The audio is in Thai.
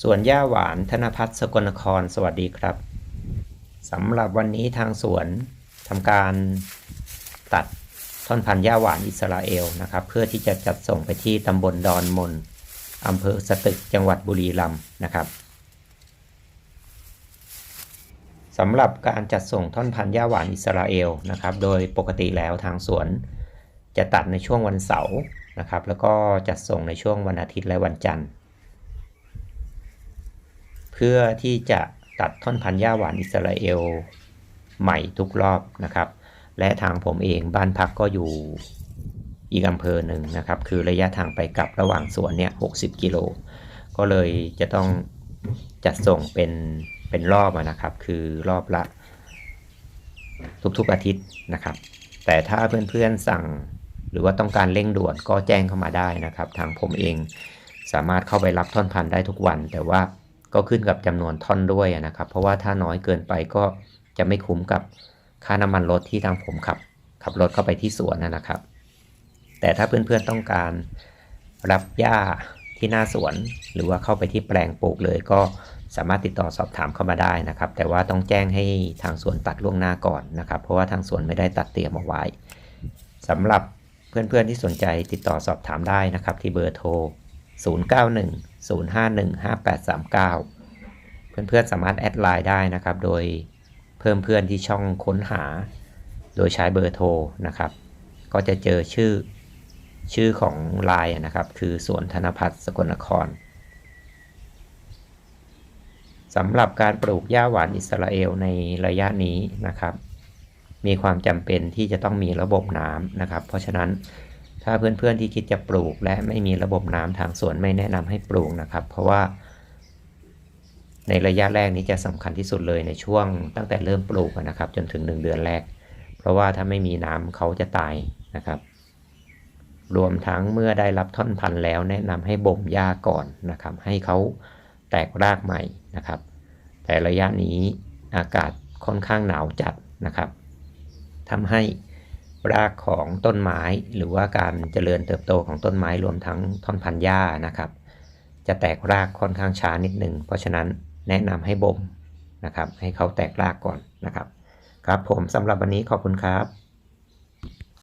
สวนหญ้าหวานธนพัฒน์สกลนครสวัสดีครับสำหรับวันนี้ทางสวนทำการตัดท่อนพันธุ์หญ้าหวานอิสราเอลนะครับเพื่อที่จะจัดส่งไปที่ตำบลดอนมนอำเภอสตึกจังหวัดบุรีรัมย์นะครับสำหรับการจัดส่งท่อนพันธุ์หญ้าหวานอิสราเอลนะครับโดยปกติแล้วทางสวนจะตัดในช่วงวันเสาร์นะครับแล้วก็จัดส่งในช่วงวันอาทิตย์และวันจันทร์เพื่อที่จะตัดท่อนพันธุ์หญ้าหวานอิสราเอลใหม่ทุกรอบนะครับและทางผมเองบ้านพักก็อยู่อีกอำเภอหนึ่งนะครับคือระยะทางไปกลับระหว่างสวนเนี่ย60 กิโลก็เลยจะต้องจัดส่งเป็นรอบนะครับคือรอบละทุกๆอาทิตย์นะครับแต่ถ้าเพื่อนๆสั่งหรือว่าต้องการเร่งด่วนก็แจ้งเข้ามาได้นะครับทางผมเองสามารถเข้าไปรับท่อนพันธุ์ได้ทุกวันแต่ว่าก็ขึ้นกับจำนวนท่อนด้วยนะครับเพราะว่าถ้าน้อยเกินไปก็จะไม่คุ้มกับค่าน้ำมันรถที่ทางผมขับรถเข้าไปที่สวนนะครับแต่ถ้าเพื่อนๆต้องการรับหญ้าที่หน้าสวนหรือว่าเข้าไปที่แปลงปลูกเลยก็สามารถติดต่อสอบถามเข้ามาได้นะครับแต่ว่าต้องแจ้งให้ทางสวนตัดล่วงหน้าก่อนนะครับเพราะว่าทางสวนไม่ได้ตัดเตรียมเอาไว้สำหรับเพื่อนๆที่สนใจติดต่อสอบถามได้นะครับที่เบอร์โทร0910515839เพื่อนๆสามารถแอดไลน์ได้นะครับโดยเพิ่มเพื่อนที่ช่องค้นหาโดยใช้เบอร์โทรนะครับก็จะเจอชื่อของไลน์นะครับคือสวนธนพัฒน์สกลนครสำหรับการปลูกหญ้าหวานอิสราเอลในระยะนี้นะครับมีความจำเป็นที่จะต้องมีระบบน้ำนะครับเพราะฉะนั้นถ้าเพื่อนๆที่คิดจะปลูกและไม่มีระบบน้ำทางสวนไม่แนะนำให้ปลูกนะครับเพราะว่าในระยะแรกนี้จะสำคัญที่สุดเลยในช่วงตั้งแต่เริ่มปลูกนะครับจนถึง1 เดือนแรกเพราะว่าถ้าไม่มีน้ำเขาจะตายนะครับรวมทั้งเมื่อได้รับท่อนพันธุ์แล้วแนะนำให้บ่มหญ้าก่อนนะครับให้เขาแตกรากใหม่นะครับแต่ระยะนี้อากาศค่อนข้างหนาวจัดนะครับทำให้รากของต้นไม้หรือว่าการเจริญเติบโตของต้นไม้รวมทั้งท่อนพันธุ์หญ้านะครับจะแตกรากค่อนข้างช้านิดนึงเพราะฉะนั้นแนะนำให้บ่มนะครับให้เขาแตกรากก่อนนะครับครับผมสำหรับวันนี้ขอบคุณครับ